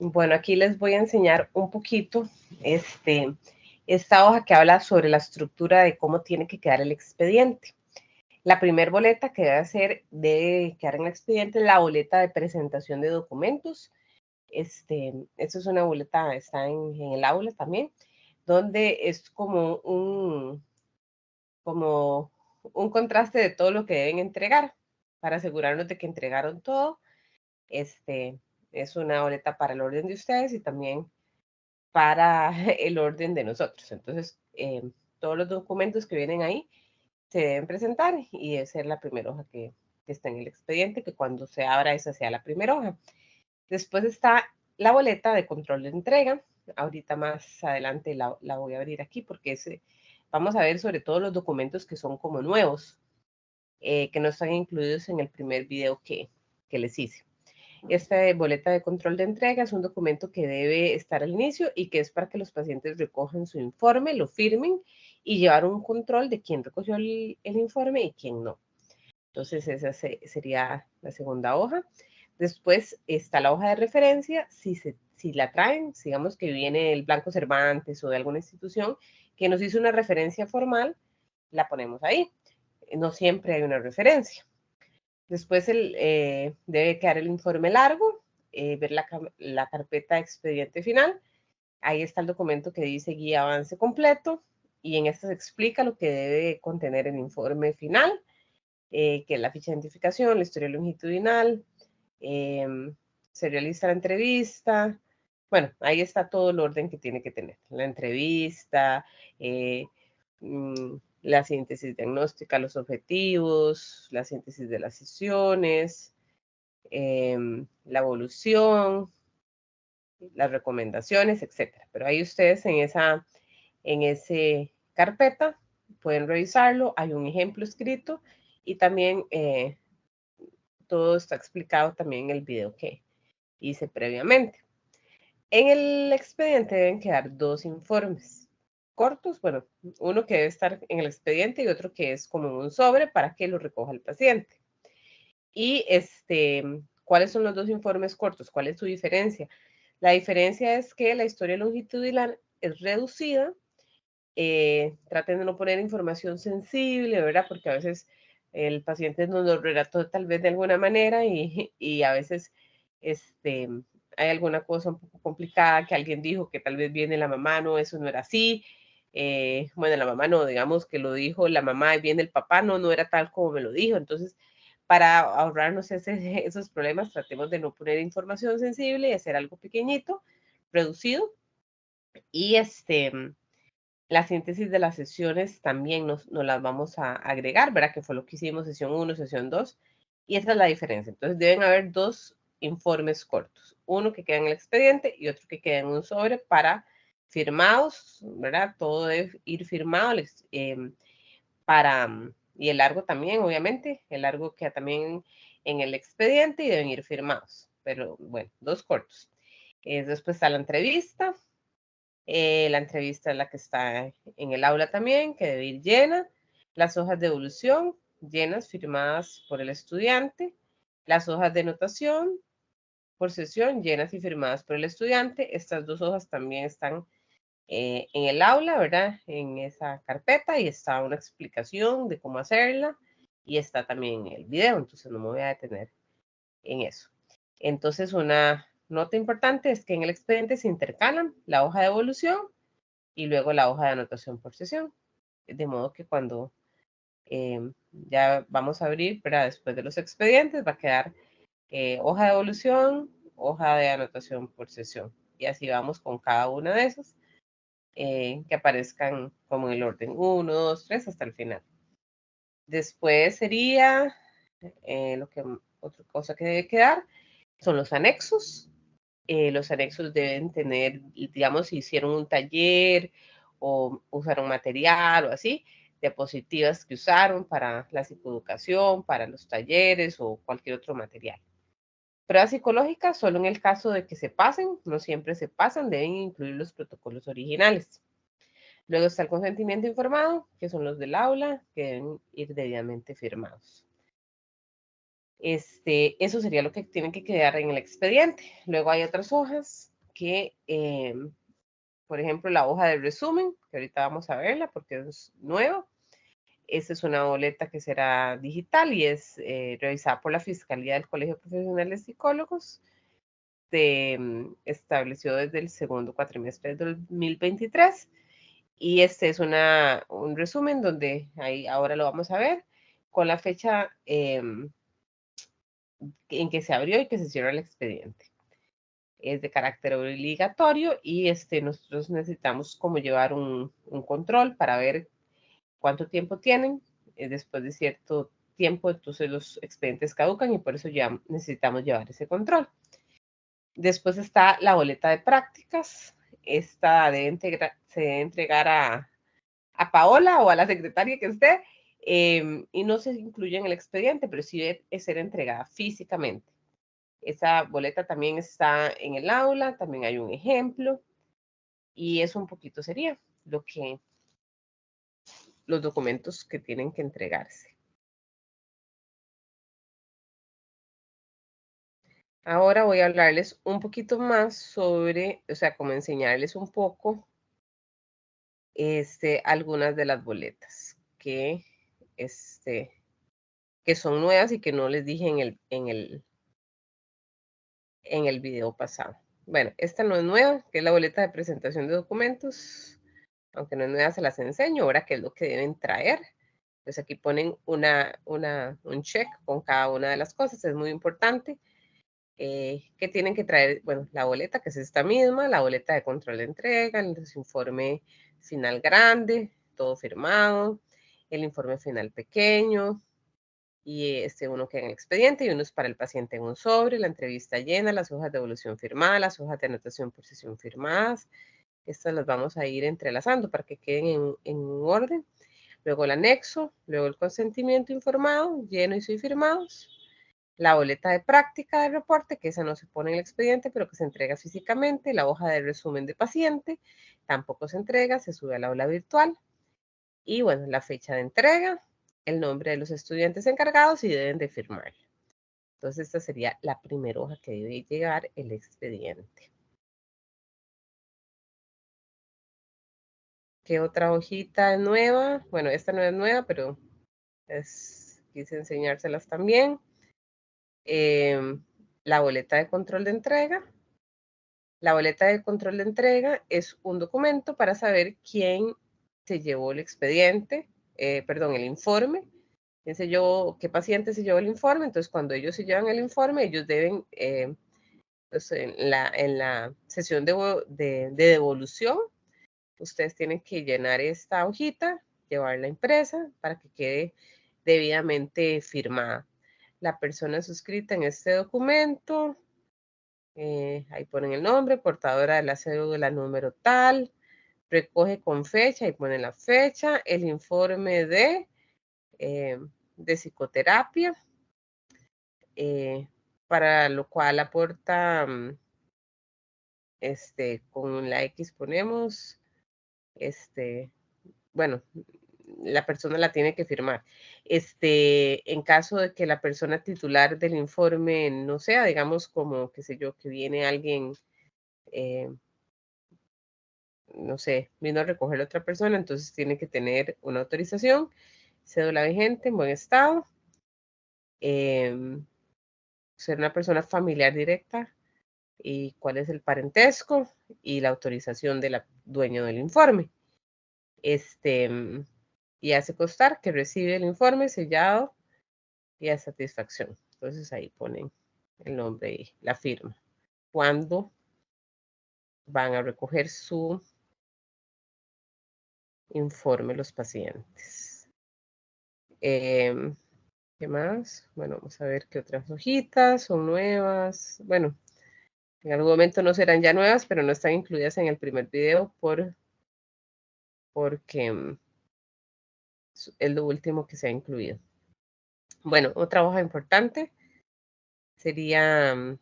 Bueno, aquí les voy a enseñar un poquito esta hoja que habla sobre la estructura de cómo tiene que quedar el expediente. La primera boleta que debe quedar en el expediente es la boleta de presentación de documentos. Esto es una boleta, está en el aula también, donde es como un contraste de todo lo que deben entregar para asegurarnos de que entregaron todo. Es una boleta para el orden de ustedes y también para el orden de nosotros. Entonces, todos los documentos que vienen ahí se deben presentar y debe ser la primera hoja que está en el expediente, que cuando se abra esa sea la primera hoja. Después está la boleta de control de entrega. Ahorita más adelante la voy a abrir aquí porque vamos a ver sobre todo los documentos que son como nuevos, que no están incluidos en el primer video que les hice. Esta boleta de control de entrega es un documento que debe estar al inicio y que es para que los pacientes recojan su informe, lo firmen y llevar un control de quién recogió el informe y quién no. Entonces esa sería la segunda hoja. Después está la hoja de referencia, si la traen, digamos que viene el Blanco Cervantes o de alguna institución que nos hizo una referencia formal, la ponemos ahí. No siempre hay una referencia. Después debe quedar el informe largo, ver la carpeta de expediente final. Ahí está el documento que dice guía avance completo y en esta se explica lo que debe contener el informe final, que es la ficha de identificación, la historia longitudinal, se realiza la entrevista. Bueno, ahí está todo el orden que tiene que tener. La entrevista, la síntesis diagnóstica, los objetivos, la síntesis de las sesiones, la evolución, las recomendaciones, etcétera. Pero ahí ustedes en esa carpeta pueden revisarlo. Hay un ejemplo escrito y también todo está explicado también en el video que hice previamente. En el expediente deben quedar dos informes cortos, bueno, uno que debe estar en el expediente y otro que es como un sobre para que lo recoja el paciente. Y ¿cuáles son los dos informes cortos? ¿Cuál es su diferencia? La diferencia es que la historia longitudinal es reducida. Traten de no poner información sensible, ¿verdad? Porque a veces el paciente nos lo relató tal vez de alguna manera y a veces hay alguna cosa un poco complicada que alguien dijo que tal vez viene la mamá, no, eso no era así. Bueno, la mamá no, digamos que lo dijo la mamá y viene el papá, no, no era tal como me lo dijo. Entonces, para ahorrarnos esos problemas, tratemos de no poner información sensible y hacer algo pequeñito, reducido. Y la síntesis de las sesiones también nos las vamos a agregar, ¿verdad? Que fue lo que hicimos sesión 1, sesión 2. Y esa es la diferencia. Entonces deben haber dos informes cortos. Uno que queda en el expediente y otro que queda en un sobre para firmados, ¿verdad? Todo debe ir firmado y el largo también, obviamente. El largo queda también en el expediente y deben ir firmados. Pero bueno, dos cortos. Después está la entrevista. La entrevista es la que está en el aula también, que debe ir llena. Las hojas de evolución, llenas, firmadas por el estudiante. Las hojas de anotación por sesión, llenas y firmadas por el estudiante. Estas dos hojas también están en el aula, ¿verdad? En esa carpeta y está una explicación de cómo hacerla y está también en el video, entonces no me voy a detener en eso. Entonces, una nota importante es que en el expediente se intercalan la hoja de evolución y luego la hoja de anotación por sesión. De modo que cuando ya vamos a abrir, ¿verdad? Después de los expedientes va a quedar hoja de evolución, hoja de anotación por sesión. Y así vamos con cada una de esas, que aparezcan como en el orden 1, 2, 3 hasta el final. Después sería otra cosa que debe quedar son los anexos. Los anexos deben tener, digamos, si hicieron un taller o usaron material o así, diapositivas que usaron para la psicoeducación, para los talleres o cualquier otro material. Pruebas psicológicas, solo en el caso de que se pasen, no siempre se pasan, deben incluir los protocolos originales. Luego está el consentimiento informado, que son los del aula, que deben ir debidamente firmados. Eso sería lo que tiene que quedar en el expediente. Luego hay otras hojas que, por ejemplo, la hoja de resumen, que ahorita vamos a verla porque es nueva. Esta es una boleta que será digital y es revisada por la Fiscalía del Colegio Profesional de Psicólogos. Se estableció desde el segundo cuatrimestre del 2023 y este es un resumen donde ahí ahora lo vamos a ver con la fecha en que se abrió y que se cierra el expediente. Es de carácter obligatorio y nosotros necesitamos como llevar un control para ver cuánto tiempo tienen. Después de cierto tiempo, entonces los expedientes caducan y por eso ya necesitamos llevar ese control. Después está la boleta de prácticas. Esta se debe entregar a Paola o a la secretaria que esté y no se incluye en el expediente, pero sí debe ser entregada físicamente. Esa boleta también está en el aula, también hay un ejemplo y eso un poquito sería los documentos que tienen que entregarse. Ahora voy a hablarles un poquito más sobre, o sea, como enseñarles un poco algunas de las boletas que son nuevas y que no les dije en el video pasado. Bueno, esta no es nueva, que es la boleta de presentación de documentos. Aunque no es nueva, se las enseño ahora qué es lo que deben traer. Pues aquí ponen un check con cada una de las cosas, es muy importante. Que tienen que traer, bueno, la boleta, que es esta misma, la boleta de control de entrega, el informe final grande, todo firmado, el informe final pequeño, y uno que en el expediente, y uno es para el paciente en un sobre, la entrevista llena, las hojas de evolución firmadas, las hojas de anotación por sesión firmadas. Estas las vamos a ir entrelazando para que queden en orden. Luego el anexo, luego el consentimiento informado, lleno y soy firmados. La boleta de práctica de reporte, que esa no se pone en el expediente, pero que se entrega físicamente. La hoja de resumen de paciente, tampoco se entrega, se sube al aula virtual. Y bueno, la fecha de entrega, el nombre de los estudiantes encargados y deben de firmar. Entonces, esta sería la primera hoja que debe llegar el expediente. ¿Qué otra hojita es nueva? Bueno, esta no es nueva, pero quise enseñárselas también. La boleta de control de entrega. La boleta de control de entrega es un documento para saber quién se llevó el expediente, perdón, el informe. Quién se llevó, qué paciente se llevó el informe. Entonces, cuando ellos se llevan el informe, ellos deben, pues en la sesión de devolución, ustedes tienen que llenar esta hojita, llevarla impresa para que quede debidamente firmada. La persona suscrita en este documento, ahí ponen el nombre, portadora de la cédula número tal, recoge con fecha y ponen la fecha, el informe de psicoterapia, para lo cual aporta, con la X ponemos, bueno, la persona la tiene que firmar. En caso de que la persona titular del informe no sea, digamos, como, qué sé yo, que viene alguien, no sé, vino a recoger a otra persona, entonces tiene que tener una autorización, cédula vigente, en buen estado, ser una persona familiar directa y cuál es el parentesco y la autorización de la dueña del informe. Y hace constar que recibe el informe sellado y a satisfacción. Entonces ahí ponen el nombre y la firma. Cuando van a recoger su informe los pacientes. ¿Qué más? Bueno, vamos a ver qué otras hojitas son nuevas. Bueno, en algún momento no serán ya nuevas, pero no están incluidas en el primer video porque es lo último que se ha incluido. Bueno, otra hoja importante sería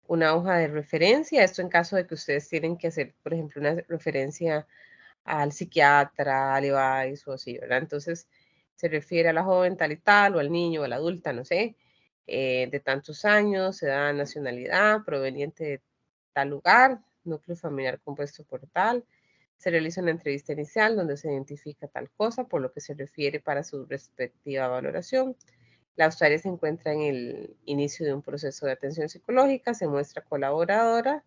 una hoja de referencia. Esto en caso de que ustedes tienen que hacer, por ejemplo, una referencia al psiquiatra, al EVAIS o así, ¿verdad? Entonces, se refiere a la joven tal y tal, o al niño, o a la adulta, no sé. de tantos años, edad, nacionalidad, proveniente de tal lugar, núcleo familiar compuesto por tal. Se realiza una entrevista inicial donde se identifica tal cosa, por lo que se refiere para su respectiva valoración. La usuaria se encuentra en el inicio de un proceso de atención psicológica, se muestra colaboradora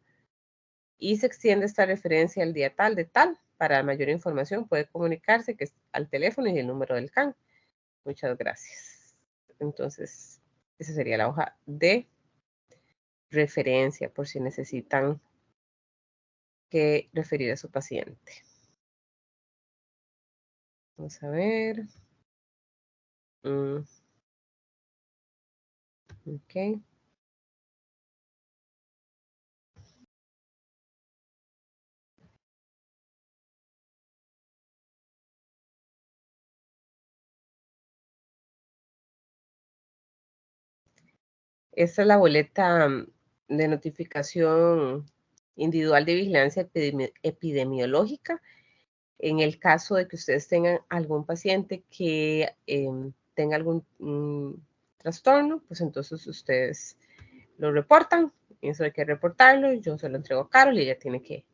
y se extiende esta referencia al día tal de tal. Para mayor información puede comunicarse que es al teléfono y el número del CAN. Muchas gracias. Entonces, esa sería la hoja de referencia por si necesitan que referir a su paciente. Vamos a ver. Ok. Esta es la boleta de notificación individual de vigilancia epidemiológica. En el caso de que ustedes tengan algún paciente que tenga algún trastorno, pues entonces ustedes lo reportan. Eso hay que reportarlo. Yo se lo entrego a Carol y ella tiene que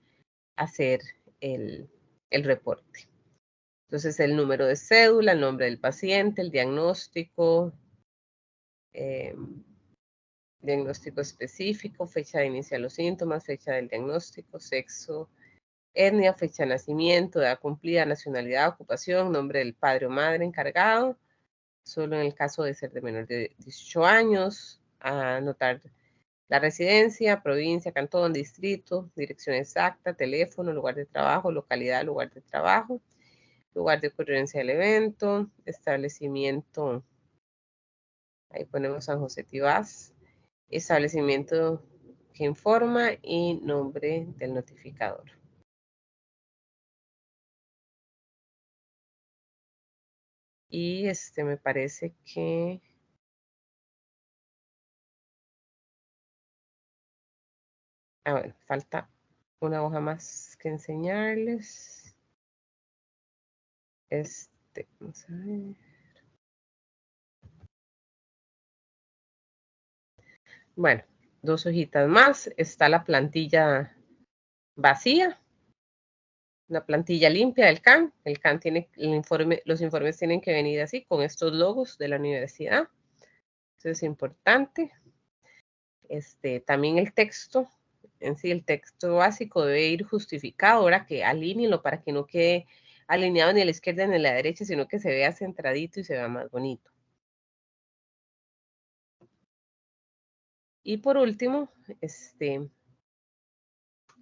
hacer el reporte. Entonces, el número de cédula, el nombre del paciente, el diagnóstico, diagnóstico específico, fecha de inicio de los síntomas, fecha del diagnóstico, sexo, etnia, fecha de nacimiento, edad cumplida, nacionalidad, ocupación, nombre del padre o madre encargado, solo en el caso de ser de menor de 18 años, anotar la residencia, provincia, cantón, distrito, dirección exacta, teléfono, lugar de trabajo, localidad, lugar de trabajo, lugar de ocurrencia del evento, establecimiento, ahí ponemos San José Tibás, establecimiento que informa y nombre del notificador. Y me parece que... bueno, falta una hoja más que enseñarles. Vamos a ver. Bueno, 2 hojitas más. Está la plantilla vacía. La plantilla limpia del CAN. El CAN tiene el informe, los informes tienen que venir así, con estos logos de la universidad. Eso es importante. También el texto, en sí, el texto básico debe ir justificado, ahora que alíneenlo para que no quede alineado ni a la izquierda ni a la derecha, sino que se vea centradito y se vea más bonito. Y por último,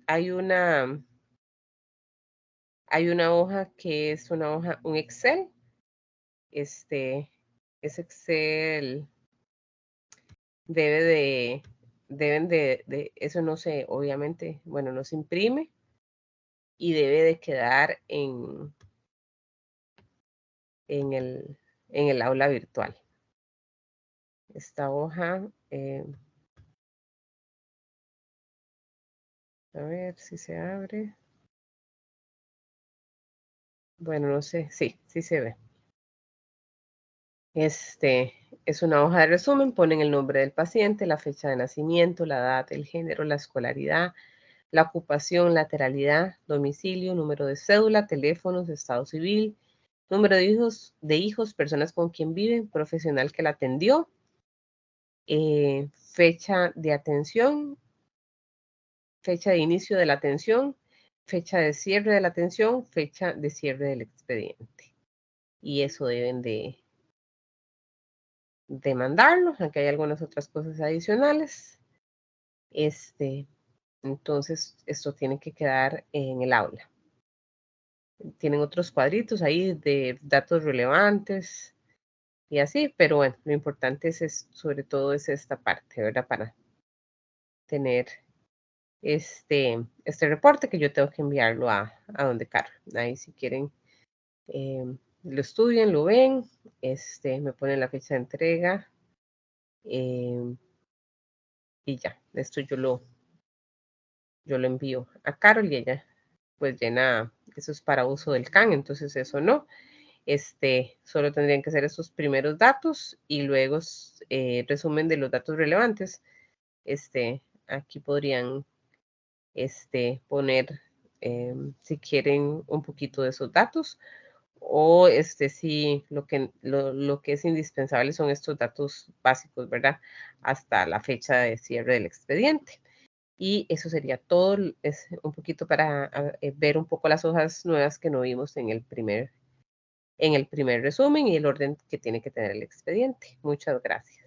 hay una hoja que es una hoja, un Excel. Ese Excel deben de, eso no se, obviamente, bueno, no se imprime y debe de quedar en el aula virtual. Esta hoja, a ver si se abre. Bueno, no sé, sí se ve. Es una hoja de resumen, ponen el nombre del paciente, la fecha de nacimiento, la edad, el género, la escolaridad, la ocupación, lateralidad, domicilio, número de cédula, teléfonos, estado civil, número de hijos, personas con quien viven, profesional que la atendió, fecha de atención, fecha de inicio de la atención, fecha de cierre de la atención, fecha de cierre del expediente. Y eso deben de mandarlo, aunque hay algunas otras cosas adicionales. Entonces, esto tiene que quedar en el aula. Tienen otros cuadritos ahí de datos relevantes y así, pero bueno, lo importante es sobre todo es esta parte, ¿verdad? Para tener este reporte que yo tengo que enviarlo a donde Carol. Ahí si quieren lo estudian, lo ven, me ponen la fecha de entrega y ya, esto yo lo envío a Carol y ella pues llena, eso es para uso del CAN, entonces eso no. Solo tendrían que ser esos primeros datos y luego resumen de los datos relevantes. Aquí podrían poner, si quieren, un poquito de esos datos o sí, lo que es indispensable son estos datos básicos, ¿verdad? Hasta la fecha de cierre del expediente. Y eso sería todo, es un poquito para ver un poco las hojas nuevas que no vimos en el primer resumen y el orden que tiene que tener el expediente. Muchas gracias.